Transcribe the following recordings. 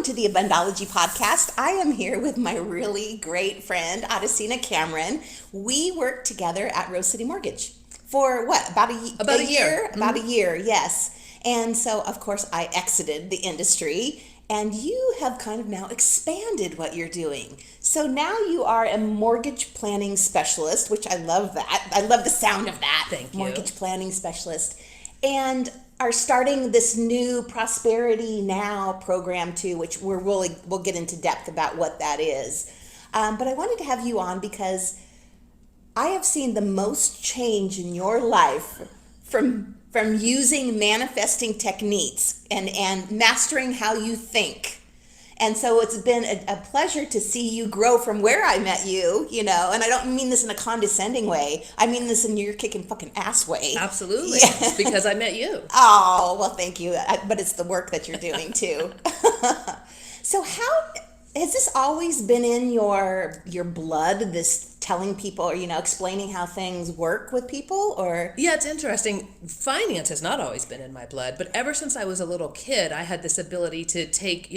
to the Abundology podcast. I am here with my really great friend, Adesina Cameron. We worked together at Rose City Mortgage for what, about a year? Mm-hmm. About a year, yes. And so, of course, I exited the industry, and you have kind of now expanded what you're doing. So now you are a mortgage planning specialist, which I love that. I love the sound of that. Thank you. Mortgage planning specialist. And are starting this new Prosperity Now program too, which we'll get into depth about what that is. But I wanted to have you on because I have seen the most change in your life from using manifesting techniques and mastering how you think. And so it's been a pleasure to see you grow from where I met you, and I don't mean this in a condescending way. I mean this in your kicking fucking ass way. Absolutely. Yeah. It's because I met you. Oh, well, thank you. But it's the work that you're doing too. So how has this always been in your blood, this telling people or, explaining how things work with people, or? Yeah, it's interesting. Finance has not always been in my blood, but ever since I was a little kid, I had this ability to take,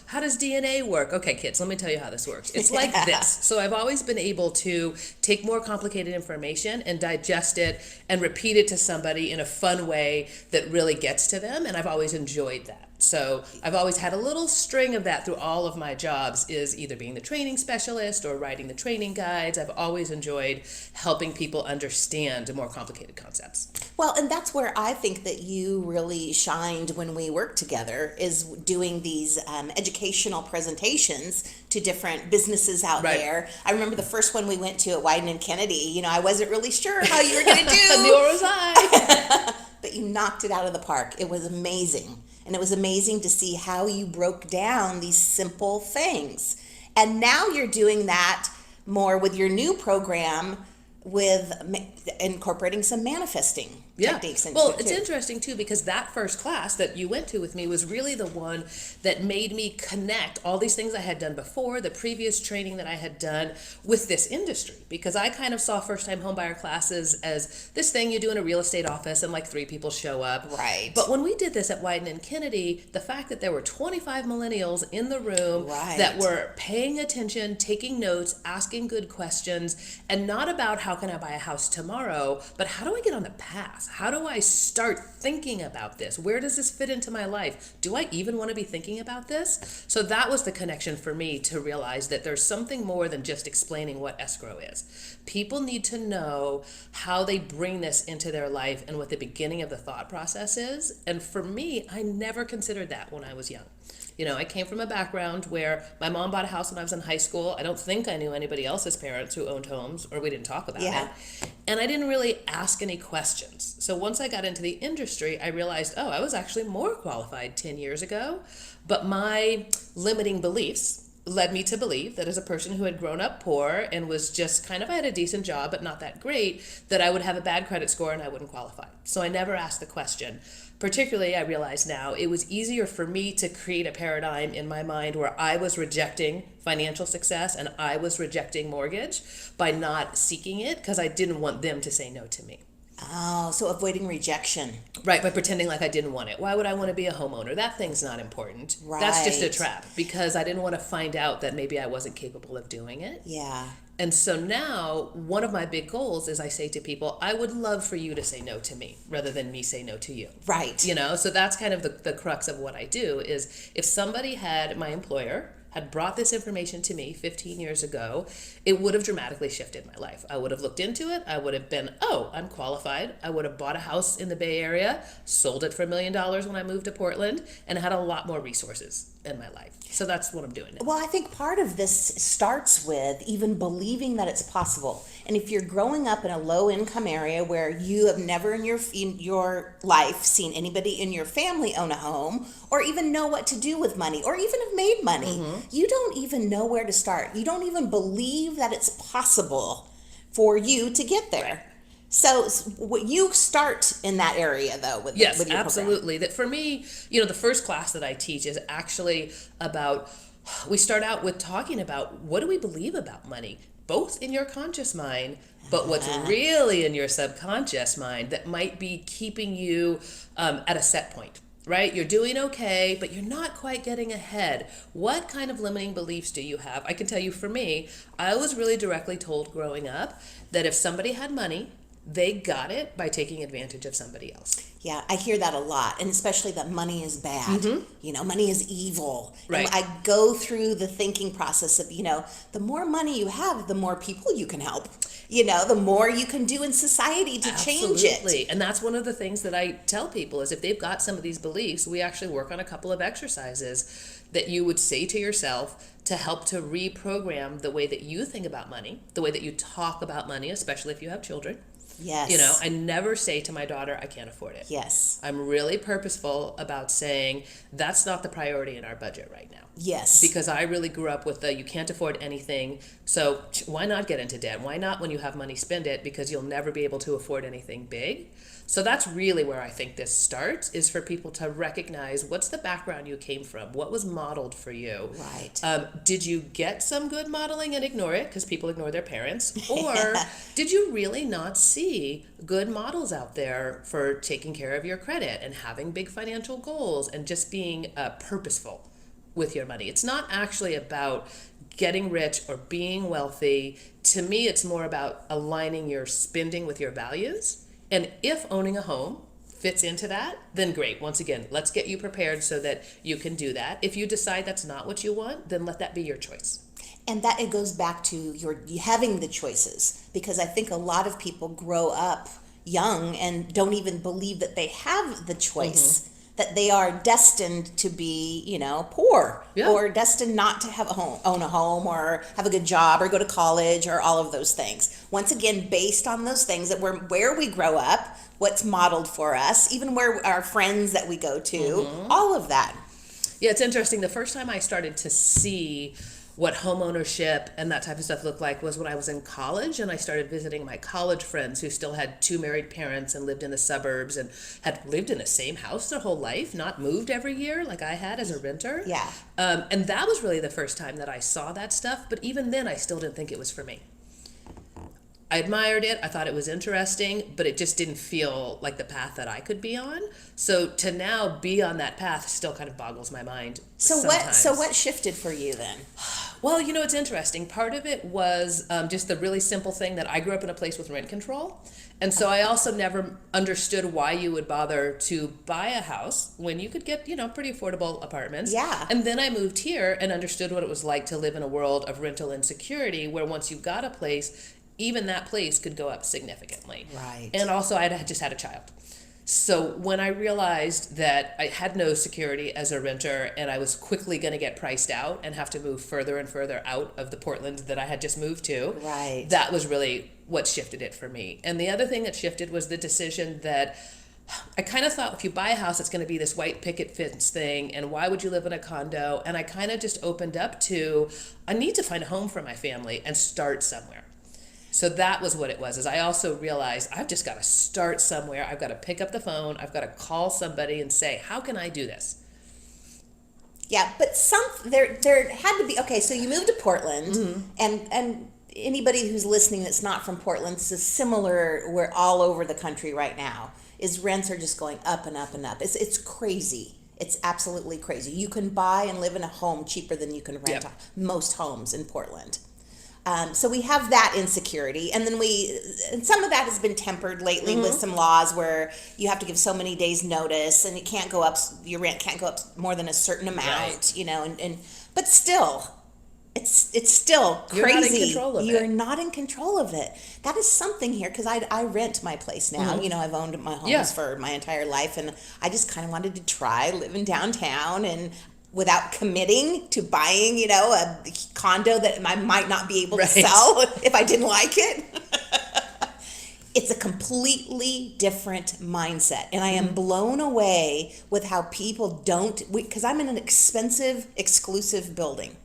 how does DNA work? Okay, kids, let me tell you how this works. It's like this. So I've always been able to take more complicated information and digest it and repeat it to somebody in a fun way that really gets to them, and I've always enjoyed that. So I've always had a little string of that through all of my jobs, is either being the training specialist or writing the training guides. I've always enjoyed helping people understand more complicated concepts. Well, and that's where I think that you really shined when we worked together, is doing these educational presentations to different businesses out Right. there. I remember the first one we went to at Wyden and Kennedy. I wasn't really sure how you were going to do. Nor was I. But you knocked it out of the park. It was amazing. And it was amazing to see how you broke down these simple things. And now you're doing that more with your new program, with incorporating some manifesting techniques into Well, it it's too. interesting too, because that first class that you went to with me was really the one that made me connect all these things I had done before, the previous training that I had done, with this industry. Because I kind of saw first-time homebuyer classes as this thing you do in a real estate office and like 3 people show up. Right. But when we did this at Wyden and Kennedy, the fact that there were 25 millennials in the room that were paying attention, taking notes, asking good questions, and not about how can I buy a house tomorrow, but how do I get on the path? How do I start thinking about this? Where does this fit into my life? Do I even want to be thinking about this? So that was the connection for me to realize that there's something more than just explaining what escrow is. People need to know how they bring this into their life and what the beginning of the thought process is. And for me, I never considered that when I was young. I came from a background where my mom bought a house when I was in high school. I don't think I knew anybody else's parents who owned homes, or we didn't talk about it. And I didn't really ask any questions. So once I got into the industry, I realized, I was actually more qualified 10 years ago. But my limiting beliefs led me to believe that as a person who had grown up poor and was just I had a decent job, but not that great, that I would have a bad credit score and I wouldn't qualify. So I never asked the question. Particularly, I realize now, it was easier for me to create a paradigm in my mind where I was rejecting financial success and I was rejecting mortgage by not seeking it, because I didn't want them to say no to me. Oh, so avoiding rejection. Right, by pretending like I didn't want it. Why would I want to be a homeowner? That thing's not important. Right. That's just a trap, because I didn't want to find out that maybe I wasn't capable of doing it. Yeah. And so now, one of my big goals is I say to people, I would love for you to say no to me rather than me say no to you. Right. So that's kind of the crux of what I do, is if somebody my employer had brought this information to me 15 years ago, it would have dramatically shifted my life. I would have looked into it. I would have been, I'm qualified. I would have bought a house in the Bay Area, sold it for $1 million when I moved to Portland, and had a lot more resources in my life. So that's what I'm doing now. Well, I think part of this starts with even believing that it's possible. And if you're growing up in a low-income area where you have never in your life seen anybody in your family own a home, or even know what to do with money, or even have made money, you don't even know where to start. You don't even believe that it's possible for you to get there. Right. So you start in that area, though, with Yes, with your absolutely. That for me, the first class that I teach is actually about, we start out with talking about what do we believe about money, both in your conscious mind, but what's really in your subconscious mind that might be keeping you at a set point. right? You're doing okay, but you're not quite getting ahead. What kind of limiting beliefs do you have? I can tell you for me, I was really directly told growing up that if somebody had money, they got it by taking advantage of somebody else. Yeah, I hear that a lot, and especially that money is bad. Money is evil. Right. And I go through the thinking process of, the more money you have, the more people you can help. The more you can do in society to change it. Absolutely. And that's one of the things that I tell people is if they've got some of these beliefs, we actually work on a couple of exercises that you would say to yourself to help to reprogram the way that you think about money, the way that you talk about money, especially if you have children. Yes. I never say to my daughter, I can't afford it. Yes. I'm really purposeful about saying that's not the priority in our budget right now. Yes. Because I really grew up with you can't afford anything. So why not get into debt? Why not, when you have money, spend it? Because you'll never be able to afford anything big. So that's really where I think this starts, is for people to recognize what's the background you came from, what was modeled for you. Right. Did you get some good modeling and ignore it because people ignore their parents? Or did you really not see good models out there for taking care of your credit and having big financial goals and just being purposeful with your money? It's not actually about getting rich or being wealthy. To me, it's more about aligning your spending with your values. And if owning a home fits into that, then great. Once again, let's get you prepared so that you can do that. If you decide that's not what you want, then let that be your choice. And that it goes back to your having the choices, because I think a lot of people grow up young and don't even believe that they have the choice, that they are destined to be, poor, or destined not to have own a home, or have a good job, or go to college, or all of those things. Once again, based on those things that where we grow up, what's modeled for us, even where our friends that we go to, all of that. Yeah, it's interesting. The first time I started to see what home ownership and that type of stuff looked like was when I was in college, and I started visiting my college friends who still had two married parents and lived in the suburbs and had lived in the same house their whole life, not moved every year like I had as a renter. Yeah. And that was really the first time that I saw that stuff. But even then, I still didn't think it was for me. I admired it. I thought it was interesting, but it just didn't feel like the path that I could be on. So to now be on that path still kind of boggles my mind. So what shifted for you then? Well, it's interesting. Part of it was just the really simple thing that I grew up in a place with rent control. And so I also never understood why you would bother to buy a house when you could get, pretty affordable apartments. Yeah. And then I moved here and understood what it was like to live in a world of rental insecurity, where once you got a place, even that place could go up significantly. Right. And also I had just had a child. So when I realized that I had no security as a renter and I was quickly going to get priced out and have to move further and further out of the Portland that I had just moved to, right, that was really what shifted it for me. And the other thing that shifted was the decision that I kind of thought if you buy a house, it's going to be this white picket fence thing, and why would you live in a condo? And I kind of just opened up to, I need to find a home for my family and start somewhere. So that was what it was, is I also realized I've just got to start somewhere. I've got to pick up the phone. I've got to call somebody and say, how can I do this? Yeah, but there had to be, okay, so you moved to Portland, and anybody who's listening that's not from Portland, this is similar, we're all over the country right now, is rents are just going up and up and up. It's crazy. It's absolutely crazy. You can buy and live in a home cheaper than you can rent most homes in Portland. So we have that insecurity, and then and some of that has been tempered lately with some laws where you have to give so many days notice, and your rent can't go up more than a certain amount, but still, it's still crazy. You're not in control of it. You're not in control of it. That is something here, because I rent my place now. I've owned my homes for my entire life, and I just kind of wanted to try living downtown and without committing to buying, a condo that I might not be able to sell if I didn't like it. It's a completely different mindset. And I am blown away with how people don't, because I'm in an expensive, exclusive building.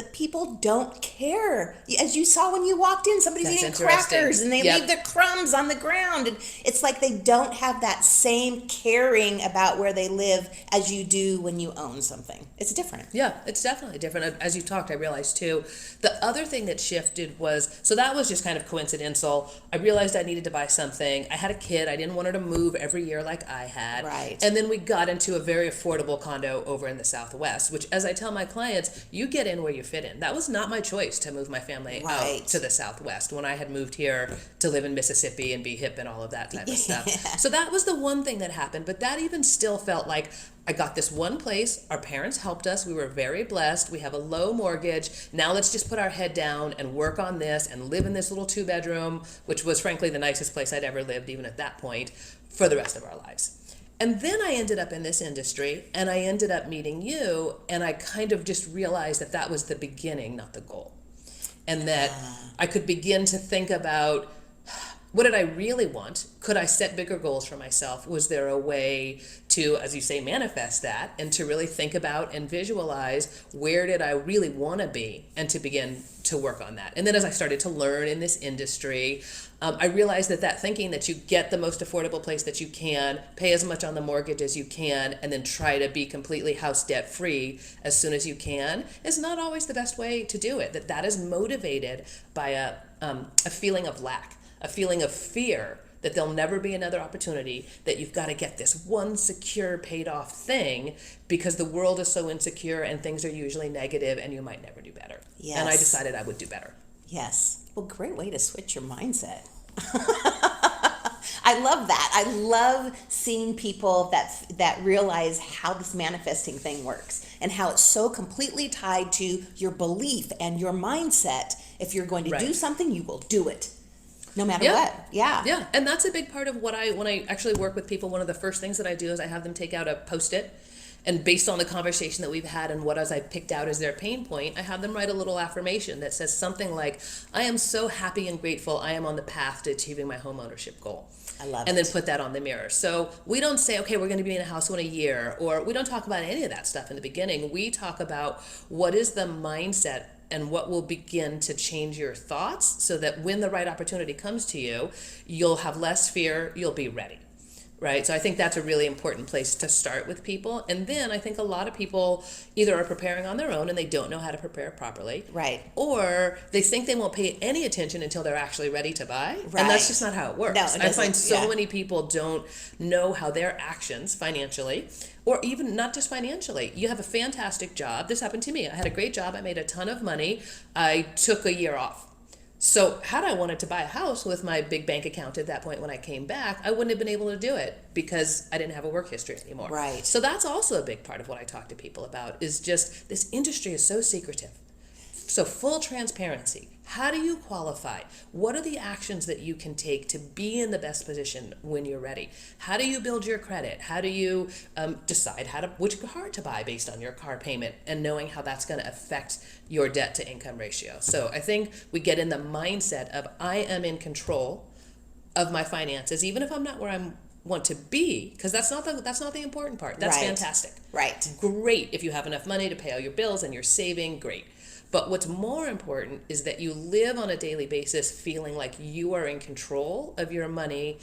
the people don't care. As you saw when you walked in, somebody's That's eating interesting. crackers and they Yep. leave their crumbs on the ground. And it's like they don't have that same caring about where they live as you do when you own something. It's different. Yeah, it's definitely different. As you talked, I realized too, the other thing that shifted was, so that was just kind of coincidental. I realized I needed to buy something. I had a kid. I didn't want her to move every year like I had. Right. And then we got into a very affordable condo over in the Southwest, which, as I tell my clients, you get in where you fit in. That was not my choice to move my family Right. out to the Southwest when I had moved here to live in Mississippi and be hip and all of that type of stuff. So that was the one thing that happened. But that even still felt like I got this one place. Our parents helped us. We were very blessed. We have a low mortgage. Now let's just put our head down and work on this and live in this little 2-bedroom, which was frankly the nicest place I'd ever lived, even at that point, for the rest of our lives. And then I ended up in this industry and I ended up meeting you, and I kind of just realized that that was the beginning, not the goal. And that I could begin to think about, what did I really want? Could I set bigger goals for myself? Was there a way to, as you say, manifest that and to really think about and visualize where did I really want to be and to begin to work on that? And then as I started to learn in this industry, I realized that thinking that you get the most affordable place that you can, pay as much on the mortgage as you can, and then try to be completely house debt free as soon as you can is not always the best way to do it. That is motivated by a feeling of lack. A feeling of fear that there'll never be another opportunity, that you've got to get this one secure paid off thing because the world is so insecure and things are usually negative and you might never do better. Yes. And I decided I would do better. Yes. Well, great way to switch your mindset. I love that. I love seeing people that realize how this manifesting thing works and how it's so completely tied to your belief and your mindset. If you're going to do something, you will do it. No matter what. Yeah. Yeah. And that's a big part of when I actually work with people, one of the first things that I do is I have them take out a Post-it, and based on the conversation that we've had and what as I picked out as their pain point, I have them write a little affirmation that says something like, I am so happy and grateful I am on the path to achieving my home ownership goal. I love and then put that on the mirror. So we don't say, okay, we're going to be in a house in a year, or we don't talk about any of that stuff in the beginning. We talk about what is the mindset and what will begin to change your thoughts so that when the right opportunity comes to you, you'll have less fear, you'll be ready, right? So I think that's a really important place to start with people. And then I think a lot of people either are preparing on their own and they don't know how to prepare properly. Right. Or they think they won't pay any attention until they're actually ready to buy. Right. And that's just not how it works. No, it I find doesn't. so many people don't know how their actions financially, or even not just financially. You have a fantastic job. This happened to me. I had a great job. I made a ton of money. I took a year off. So had I wanted to buy a house with my big bank account at that point when I came back, I wouldn't have been able to do it because I didn't have a work history anymore. Right. So that's also a big part of what I talk to people about, is just this industry is so secretive. So full transparency. How do you qualify? What are the actions that you can take to be in the best position when you're ready? How do you build your credit? How do you decide which car to buy based on your car payment, and knowing how that's going to affect your debt to income ratio? So I think we get in the mindset of I am in control of my finances, even if I'm not where I want to be, because that's not the important part. That's fantastic. Right. Great if you have enough money to pay all your bills and you're saving, great. But what's more important is that you live on a daily basis feeling like you are in control of your money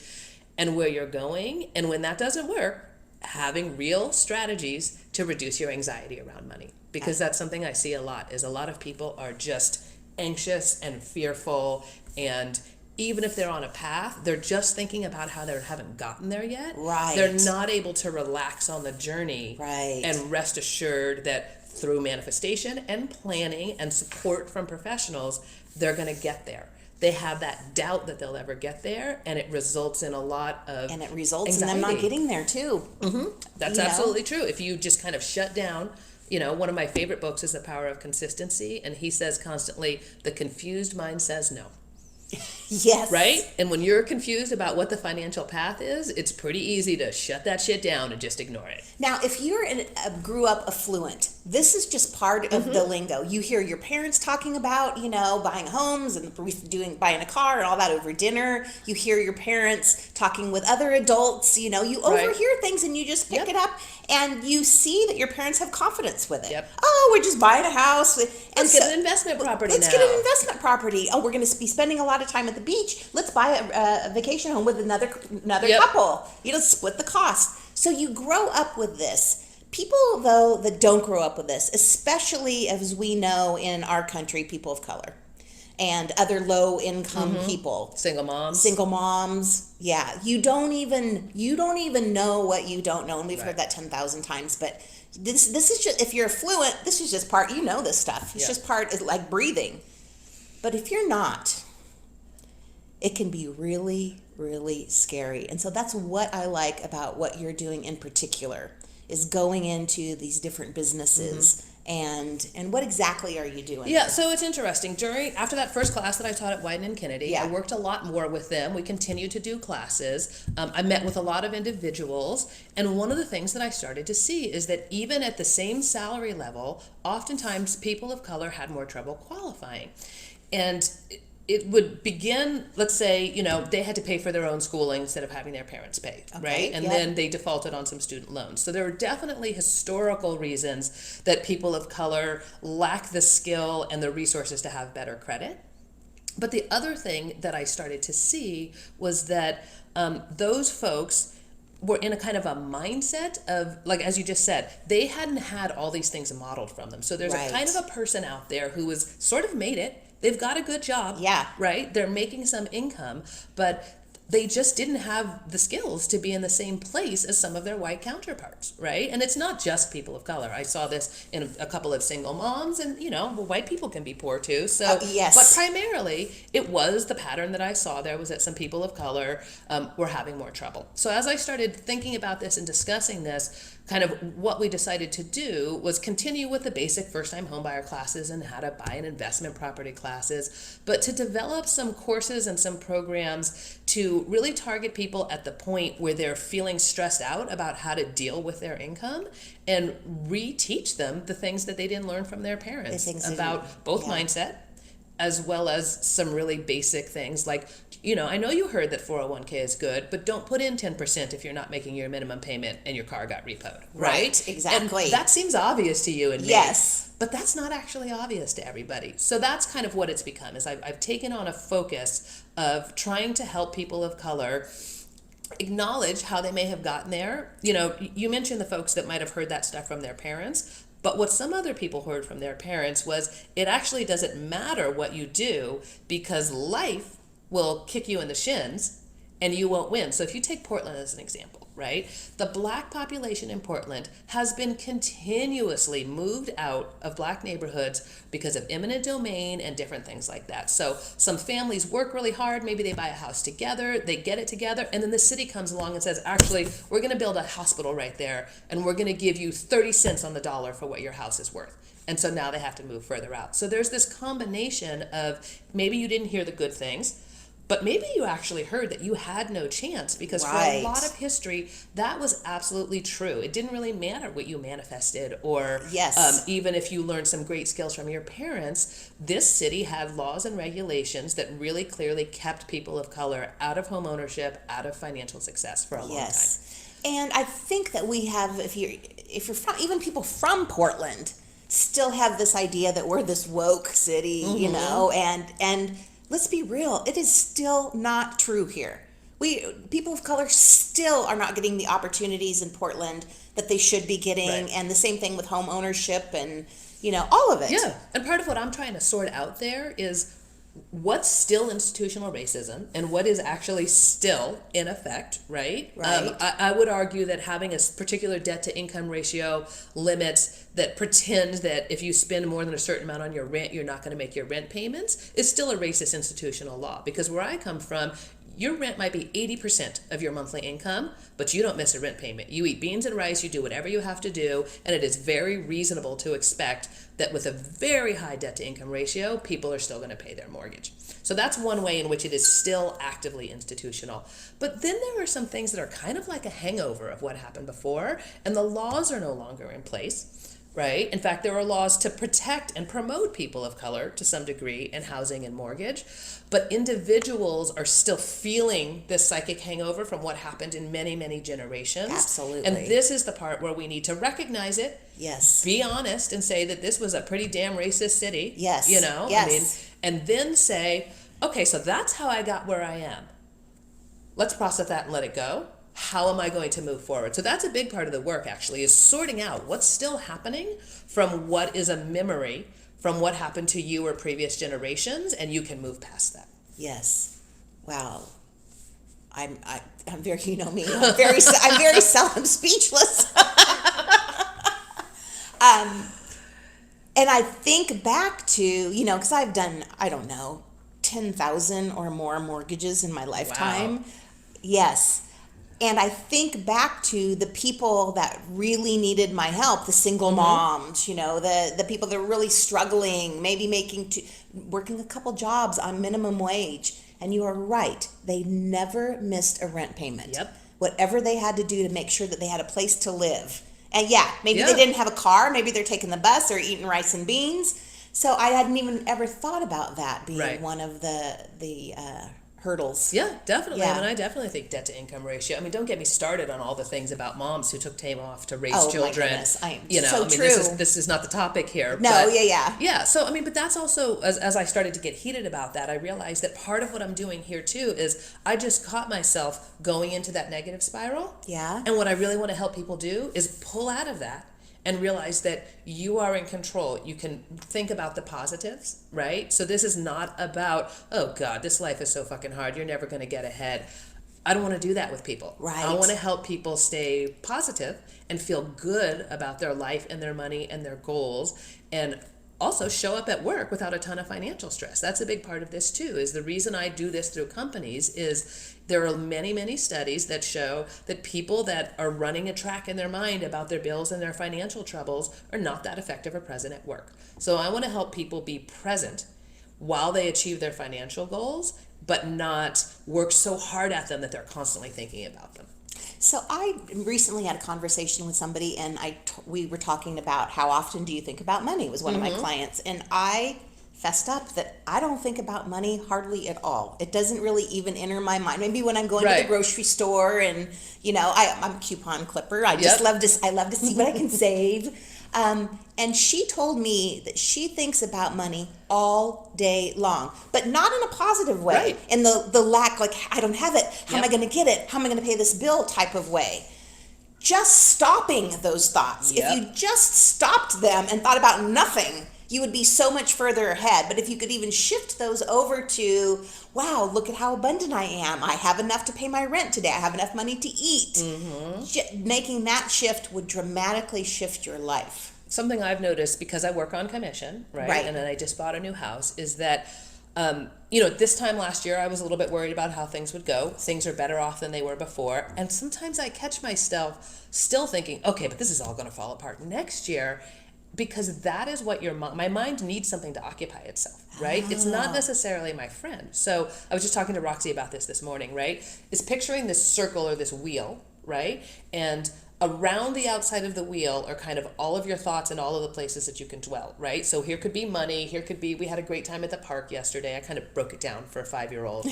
and where you're going. And when that doesn't work, having real strategies to reduce your anxiety around money. Because that's something I see a lot, is a lot of people are just anxious and fearful, and even if they're on a path, they're just thinking about how they haven't gotten there yet. Right. They're not able to relax on the journey. Right. And rest assured that through manifestation and planning and support from professionals, they're going to get there. They have that doubt that they'll ever get there, and it results in a lot of And it results anxiety. in them not getting there too. Mm-hmm. That's absolutely true. If you just kind of shut down, one of my favorite books is The Power of Consistency, and he says constantly, the confused mind says no. Yes. Right? And when you're confused about what the financial path is, it's pretty easy to shut that shit down and just ignore it. Now, if you're grew up affluent, this is just part of the lingo. You hear your parents talking about, buying homes and buying a car and all that over dinner. You hear your parents talking with other adults. You overhear things and you just pick it up, and you see that your parents have confidence with it. Yep. Oh, we're just buying a house. Let's get an investment property Let's get an investment property. Oh, we're going to be spending a lot of time at the beach. Let's buy a vacation home with another couple. Split the cost. So you grow up with this. People, though, that don't grow up with this, especially as we know in our country, people of color and other low-income people, single moms, yeah, you don't even know what you don't know, and we've heard that 10,000 times. But this is just, if you're affluent, this is just part. This stuff. It's just part. It's like breathing. But if you're not, it can be really, really scary. And so that's what I like about what you're doing in particular, is going into these different businesses. And what exactly are you doing? Yeah, so it's interesting. After that first class that I taught at Wyden and Kennedy, I worked a lot more with them. We continued to do classes. I met with a lot of individuals. And one of the things that I started to see is that even at the same salary level, oftentimes people of color had more trouble qualifying. And it would begin, let's say, they had to pay for their own schooling instead of having their parents pay, right? And then they defaulted on some student loans. So there are definitely historical reasons that people of color lack the skill and the resources to have better credit. But the other thing that I started to see was that those folks were in a kind of a mindset of, like, as you just said, they hadn't had all these things modeled from them. So there's a kind of a person out there who has sort of made it. They've got a good job, right? They're making some income, but they just didn't have the skills to be in the same place as some of their white counterparts, right? And it's not just people of color. I saw this in a couple of single moms, and white people can be poor too. So, but primarily it was the pattern that I saw there was that some people of color were having more trouble. So as I started thinking about this and discussing this, kind of what we decided to do was continue with the basic first-time homebuyer classes and how to buy an investment property classes, but to develop some courses and some programs to really target people at the point where they're feeling stressed out about how to deal with their income, and reteach them the things that they didn't learn from their parents about both mindset as well as some really basic things like, I know you heard that 401k is good, but don't put in 10% if you're not making your minimum payment and your car got repoed, right? Exactly. And that seems obvious to you and me. Yes. But that's not actually obvious to everybody. So that's kind of what it's become, is I've taken on a focus of trying to help people of color acknowledge how they may have gotten there. You mentioned the folks that might have heard that stuff from their parents. But what some other people heard from their parents was, it actually doesn't matter what you do, because life will kick you in the shins and you won't win. So if you take Portland as an example, right? The black population in Portland has been continuously moved out of black neighborhoods because of eminent domain and different things like that. So some families work really hard, maybe they buy a house together, they get it together, and then the city comes along and says, actually, we're gonna build a hospital right there, and we're gonna give you 30 cents on the dollar for what your house is worth. And so now they have to move further out. So there's this combination of, maybe you didn't hear the good things, but maybe you actually heard that you had no chance, because for a lot of history, that was absolutely true. It didn't really matter what you manifested, or even if you learned some great skills from your parents. This city had laws and regulations that really clearly kept people of color out of home ownership, out of financial success for a long time. And I think that we have, if you're from, even people from Portland still have this idea that we're this woke city, and let's be real, it is still not true here. People of color still are not getting the opportunities in Portland that they should be getting, and the same thing with home ownership and all of it. Yeah, and part of what I'm trying to sort out there is what's still institutional racism and what is actually still in effect, right? I would argue that having a particular debt to income ratio limits that pretend that if you spend more than a certain amount on your rent, you're not going to make your rent payments is still a racist institutional law. Because where I come from, your rent might be 80% of your monthly income, but you don't miss a rent payment. You eat beans and rice, you do whatever you have to do, and it is very reasonable to expect that with a very high debt to income ratio, people are still going to pay their mortgage. So that's one way in which it is still actively institutional. But then there are some things that are kind of like a hangover of what happened before, and the laws are no longer in place. Right? In fact, there are laws to protect and promote people of color to some degree in housing and mortgage, but individuals are still feeling this psychic hangover from what happened in many, many generations. Absolutely. And this is the part where we need to recognize it, yes, be honest and say that this was a pretty damn racist city. Yes. You know? Yes. I mean, and then say, okay, so that's how I got where I am. Let's process that and let it go. How am I going to move forward? So that's a big part of the work, actually, is sorting out what's still happening from what is a memory from what happened to you or previous generations, and you can move past that. Yes. Wow. I'm very, you know me, I'm very seldom speechless. And I think back to, you know, because I've done, I don't know, 10,000 or more mortgages in my lifetime. Wow. Yes. And I think back to the people that really needed my help, the single moms, you know, the people that are really struggling, maybe working a couple jobs on minimum wage. And you are right. They never missed a rent payment. Yep. Whatever they had to do to make sure that they had a place to live. And yeah, maybe they didn't have a car. Maybe they're taking the bus or eating rice and beans. So I hadn't even ever thought about that being one of the hurdles. Yeah, definitely. Yeah. I mean, I definitely think debt to income ratio. I mean, don't get me started on all the things about moms who took time off to raise children. My goodness. You know, so I mean, true. This is not the topic here. No, but yeah. So, I mean, but that's also, as I started to get heated about that, I realized that part of what I'm doing here too is I just caught myself going into that negative spiral. Yeah. And what I really want to help people do is pull out of that and realize that you are in control. You can think about the positives, right? So this is not about, oh God, this life is so fucking hard, you're never going to get ahead. I don't want to do that with people. Right. I want to help people stay positive and feel good about their life and their money and their goals, and also show up at work without a ton of financial stress. That's a big part of this too, is the reason I do this through companies is there are many, many studies that show that people that are running a track in their mind about their bills and their financial troubles are not that effective or present at work. So I want to help people be present while they achieve their financial goals, but not work so hard at them that they're constantly thinking about them. So I recently had a conversation with somebody, and we were talking about how often do you think about money, was one of my clients, and I fessed up that I don't think about money hardly at all. It doesn't really even enter my mind. Maybe when I'm going to the grocery store, and you know, I'm a coupon clipper. I just love to see what I can save. And she told me that she thinks about money all day long, but not in a positive way. Right. In the lack, like, I don't have it. How am I going to get it? How am I going to pay this bill type of way? Just stopping those thoughts. Yep. If you just stopped them and thought about nothing, you would be so much further ahead. But if you could even shift those over to, wow, look at how abundant I am. I have enough to pay my rent today. I have enough money to eat. Making that shift would dramatically shift your life. Something I've noticed, because I work on commission, right? And then I just bought a new house, is that, you know, this time last year, I was a little bit worried about how things would go. Things are better off than they were before. And sometimes I catch myself still thinking, okay, but this is all going to fall apart next year. Because that is what my mind needs something to occupy itself, right? It's not necessarily my friend. So I was just talking to Roxy about this morning, right? Is picturing this circle or this wheel, right? And around the outside of the wheel are kind of all of your thoughts and all of the places that you can dwell, right? So here could be money, here could be, we had a great time at the park yesterday. I kind of broke it down for a 5-year-old.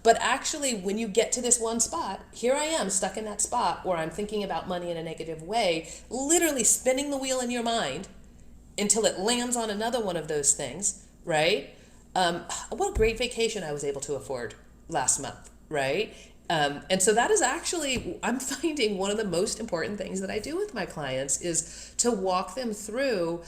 But actually, when you get to this one spot, here I am stuck in that spot where I'm thinking about money in a negative way, literally spinning the wheel in your mind until it lands on another one of those things, right? What a great vacation I was able to afford last month, right? And so that is actually, I'm finding one of the most important things that I do with my clients is to walk them through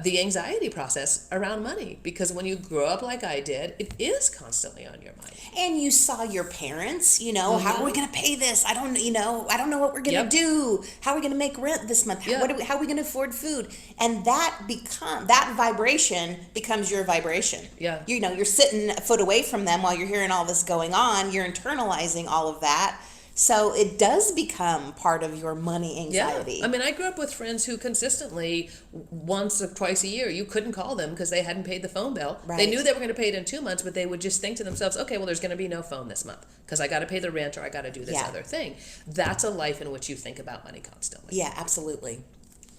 the anxiety process around money. Because when you grow up like I did, it is constantly on your mind. And you saw your parents, how are we going to pay this? I don't know what we're going to do. How are we going to make rent this month? How are we going to afford food? And that vibration becomes your vibration. Yeah. You're sitting a foot away from them while you're hearing all this going on. You're internalizing all of that. So it does become part of your money anxiety. Yeah. I mean, I grew up with friends who consistently, once or twice a year, you couldn't call them because they hadn't paid the phone bill. Right. They knew they were going to pay it in 2 months, but they would just think to themselves, okay, well, there's going to be no phone this month because I got to pay the rent or I got to do this other thing. That's a life in which you think about money constantly. Yeah, absolutely.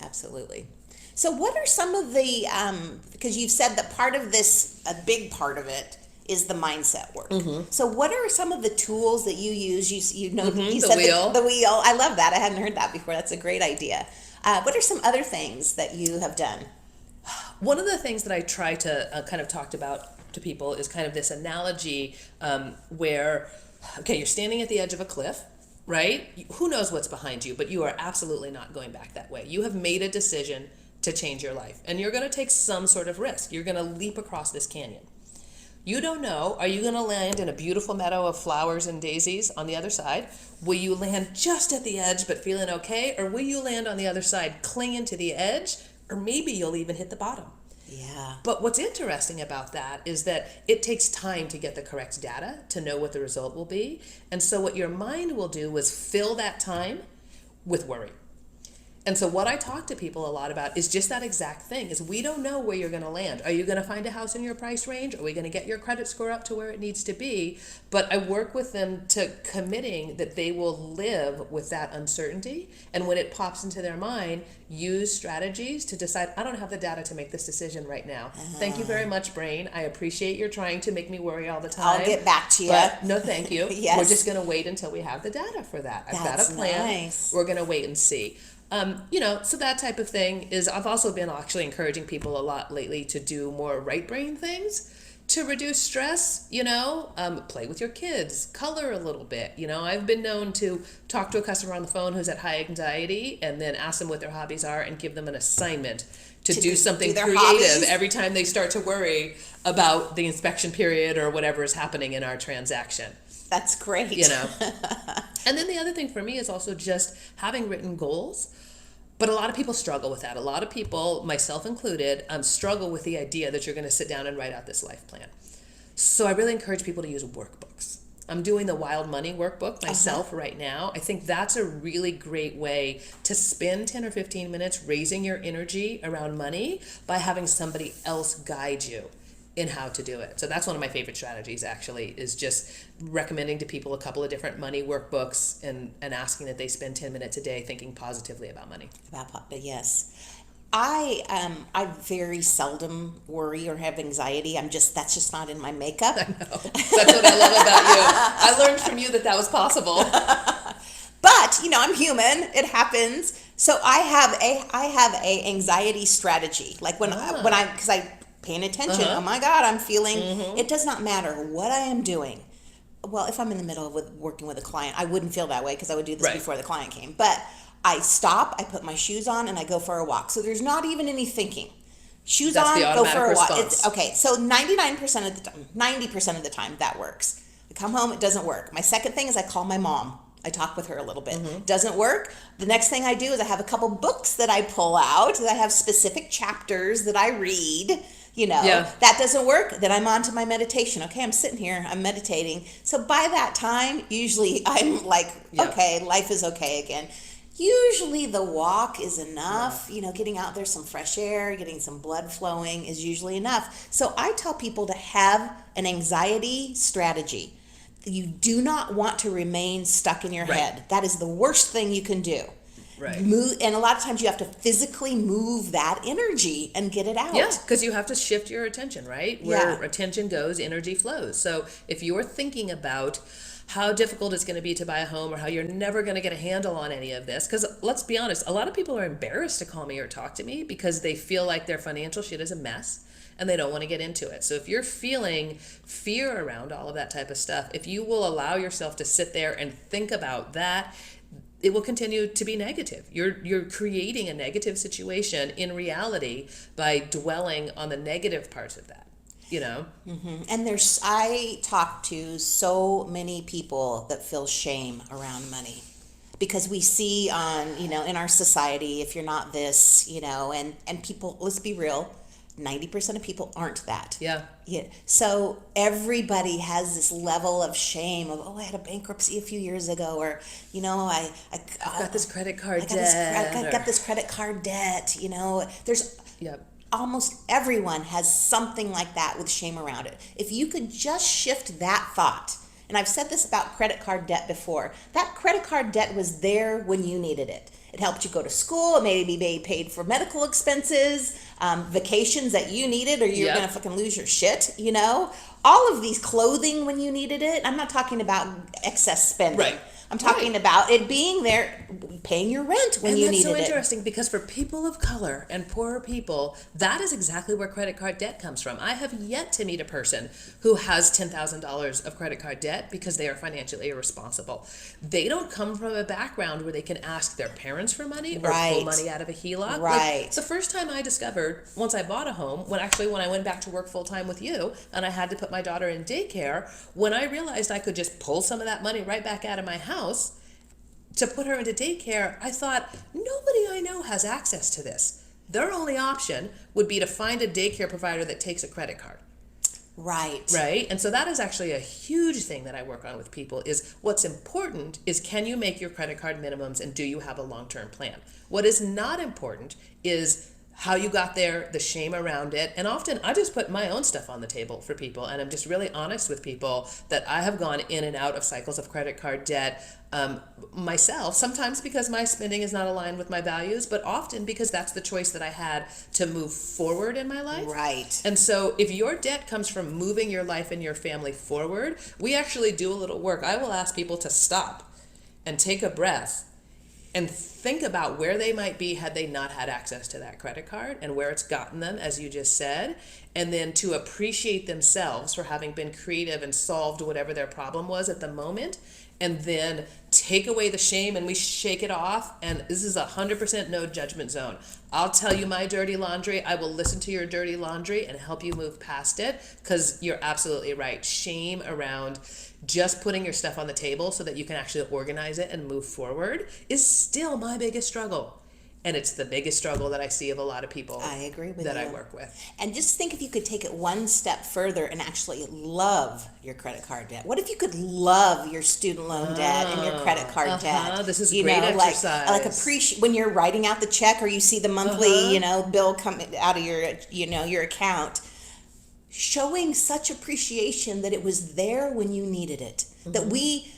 Absolutely. So what are some of the, because you've said that part of this, a big part of it, is the mindset work. Mm-hmm. So what are some of the tools that you use? You said wheel. The wheel. I love that. I hadn't heard that before. That's a great idea. What are some other things that you have done? One of the things that I try to kind of talk about to people is kind of this analogy where, okay, you're standing at the edge of a cliff, right? Who knows what's behind you, but you are absolutely not going back that way. You have made a decision to change your life, and you're going to take some sort of risk. You're going to leap across this canyon. You don't know, are you going to land in a beautiful meadow of flowers and daisies on the other side? Will you land just at the edge but feeling okay? Or will you land on the other side clinging to the edge? Or maybe you'll even hit the bottom. Yeah. But what's interesting about that is that it takes time to get the correct data to know what the result will be. And so what your mind will do is fill that time with worry. And so what I talk to people a lot about is just that exact thing, is we don't know where you're going to land. Are you going to find a house in your price range? Are we going to get your credit score up to where it needs to be? But I work with them to committing that they will live with that uncertainty. And when it pops into their mind, use strategies to decide, I don't have the data to make this decision right now. Thank you very much, brain. I appreciate you're trying to make me worry all the time. I'll get back to you. But no, thank you. Yes. We're just going to wait until we have the data for that. I've got a plan. Nice. We're going to wait and see. So that type of thing is, I've also been actually encouraging people a lot lately to do more right brain things to reduce stress, play with your kids, color a little bit. I've been known to talk to a customer on the phone who's at high anxiety and then ask them what their hobbies are and give them an assignment to do something creative hobbies? Every time they start to worry about the inspection period or whatever is happening in our transaction. That's great. And then the other thing for me is also just having written goals. But a lot of people struggle with that. A lot of people, myself included, struggle with the idea that you're going to sit down and write out this life plan. So I really encourage people to use workbooks. I'm doing the Wild Money workbook myself right now. I think that's a really great way to spend 10 or 15 minutes raising your energy around money by having somebody else guide you in how to do it. So that's one of my favorite strategies, actually, is just recommending to people a couple of different money workbooks and asking that they spend 10 minutes a day thinking positively about money. Yes. I very seldom worry or have anxiety. that's just not in my makeup. I know. That's what I love about you. I learned from you that was possible. But, I'm human. It happens. So I have a anxiety strategy. Like because I paying attention. Oh my God, I'm feeling, it does not matter what I am doing. Well, if I'm in the middle of working with a client, I wouldn't feel that way because I would do this before the client came. But I stop, I put my shoes on, and I go for a walk. So there's not even any thinking. Shoes That's on, the go for a walk. response. Okay, so 99% of the time, 90% of the time, that works. I come home, it doesn't work. My second thing is I call my mom. I talk with her a little bit. Doesn't work. The next thing I do is I have a couple books that I pull out. That I have specific chapters that I read. That doesn't work. Then I'm on to my meditation. Okay, I'm sitting here, I'm meditating. So by that time, usually I'm like, okay, life is okay again. Usually the walk is enough. Getting out there, some fresh air, getting some blood flowing is usually enough. So I tell people to have an anxiety strategy. You do not want to remain stuck in your head. That is the worst thing you can do. Right. And a lot of times you have to physically move that energy and get it out. Yeah, because you have to shift your attention, right? Where attention goes, energy flows. So if you're thinking about, how difficult it's going to be to buy a home, or how you're never going to get a handle on any of this. Because let's be honest, a lot of people are embarrassed to call me or talk to me because they feel like their financial shit is a mess and they don't want to get into it. So if you're feeling fear around all of that type of stuff, if you will allow yourself to sit there and think about that, it will continue to be negative. You're creating a negative situation in reality by dwelling on the negative parts of that. And I talk to so many people that feel shame around money because we see in our society, if you're not this, and people, let's be real, 90% of people aren't that. Yeah. So everybody has this level of shame of, I had a bankruptcy a few years ago, or, I got this credit card I got this credit card debt, there's almost everyone has something like that with shame around it. If you could just shift that thought, and I've said this about credit card debt before, that credit card debt was there when you needed it. It helped you go to school, maybe paid for medical expenses, vacations that you needed, or you're going to fucking lose your shit, all of these, clothing when you needed it. I'm not talking about excess spending. Right. I'm talking about it being there, paying your rent when you needed it. And that's so interesting because for people of color and poorer people, that is exactly where credit card debt comes from. I have yet to meet a person who has $10,000 of credit card debt because they are financially irresponsible. They don't come from a background where they can ask their parents for money or pull money out of a HELOC. Right. Like, the first time I discovered, once I bought a home, when I went back to work full time with you and I had to put my daughter in daycare, when I realized I could just pull some of that money right back out of my house to put her into daycare, I thought, nobody I know has access to this. Their only option would be to find a daycare provider that takes a credit card. Right. Right? And so that is actually a huge thing that I work on with people is what's important is, can you make your credit card minimums and do you have a long-term plan? What is not important is how you got there, the shame around it. And often I just put my own stuff on the table for people. And I'm just really honest with people that I have gone in and out of cycles of credit card debt myself, sometimes because my spending is not aligned with my values, but often because that's the choice that I had to move forward in my life. Right. And so if your debt comes from moving your life and your family forward, we actually do a little work. I will ask people to stop and take a breath and think about where they might be had they not had access to that credit card and where it's gotten them, as you just said, and then to appreciate themselves for having been creative and solved whatever their problem was at the moment, and then take away the shame and we shake it off. And this is 100% no judgment zone. I'll tell you my dirty laundry. I will listen to your dirty laundry and help you move past it, because you're absolutely right. Shame around just putting your stuff on the table so that you can actually organize it and move forward is still my biggest struggle. And it's the biggest struggle that I see of a lot of people I agree with that you. I work with. And just think if you could take it one step further and actually love your credit card debt. What if you could love your student loan debt and your credit card debt? This is a great exercise. Like appreciate when you're writing out the check or you see the monthly, bill come out of your, your account. Showing such appreciation that it was there when you needed it. That we,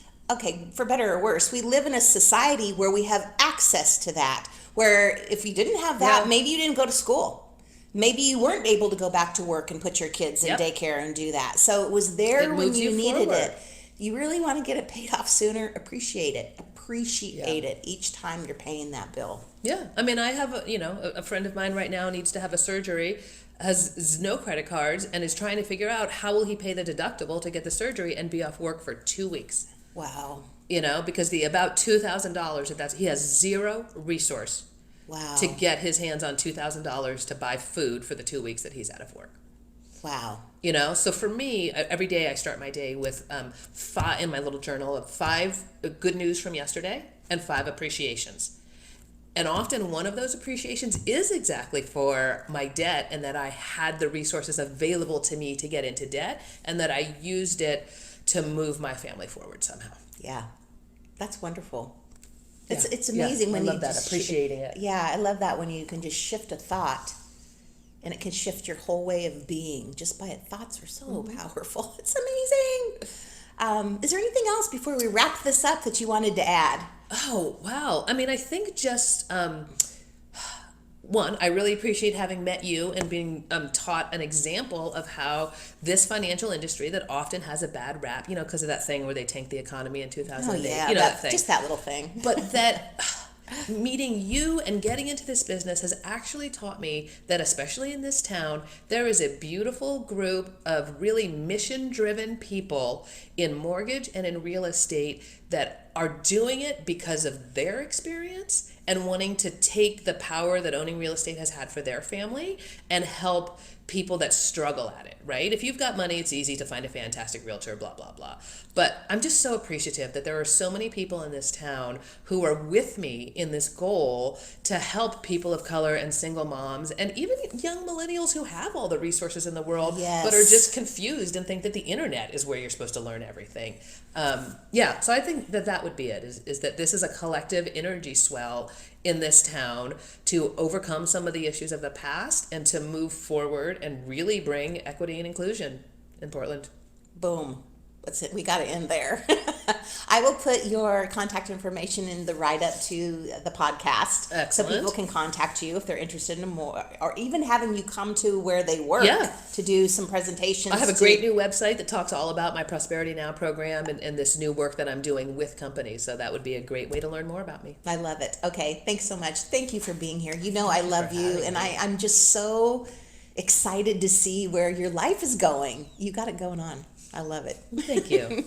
for better or worse, we live in a society where we have access to that. Where if you didn't have that, maybe you didn't go to school. Maybe you weren't able to go back to work and put your kids in daycare and do that. So it was there when you needed it. You really want to get it paid off sooner. Appreciate it. Appreciate it each time you're paying that bill. Yeah. I mean, I have a friend of mine right now needs to have a surgery, has no credit cards, and is trying to figure out how will he pay the deductible to get the surgery and be off work for 2 weeks. Wow. Because the about $2,000 he has zero resource to get his hands on $2,000 to buy food for the 2 weeks that he's out of work. Wow. So for me, every day I start my day with in my little journal of 5 good news from yesterday and 5 appreciations. And often one of those appreciations is exactly for my debt, and that I had the resources available to me to get into debt, and that I used it to move my family forward somehow. Yeah. That's wonderful. It's amazing when I love you that, just appreciating it. Yeah, I love that when you can just shift a thought and it can shift your whole way of being just by it. Thoughts are so powerful. It's amazing. Is there anything else before we wrap this up that you wanted to add? Oh, wow. I mean, I think just one, I really appreciate having met you and being taught an example of how this financial industry that often has a bad rap, because of that thing where they tanked the economy in 2008, that thing. Just that little thing. But that meeting you and getting into this business has actually taught me that, especially in this town, there is a beautiful group of really mission-driven people in mortgage and in real estate that are doing it because of their experience and wanting to take the power that owning real estate has had for their family and help people that struggle at it, right? If you've got money, it's easy to find a fantastic realtor, blah, blah, blah. But I'm just so appreciative that there are so many people in this town who are with me in this goal to help people of color and single moms and even young millennials who have all the resources in the world, but are just confused and think that the internet is where you're supposed to learn everything. So I think that would be it, is that this is a collective energy swell in this town to overcome some of the issues of the past and to move forward and really bring equity and inclusion in Portland. Boom. That's it. We got to end there. I will put your contact information in the write-up to the podcast. Excellent. So people can contact you if they're interested in more, or even having you come to where they work to do some presentations. I have a great new website that talks all about my Prosperity Now program and this new work that I'm doing with companies. So that would be a great way to learn more about me. I love it. Okay. Thanks so much. Thank you for being here. I love you. And I'm just so excited to see where your life is going. You got it going on. I love it. Thank you.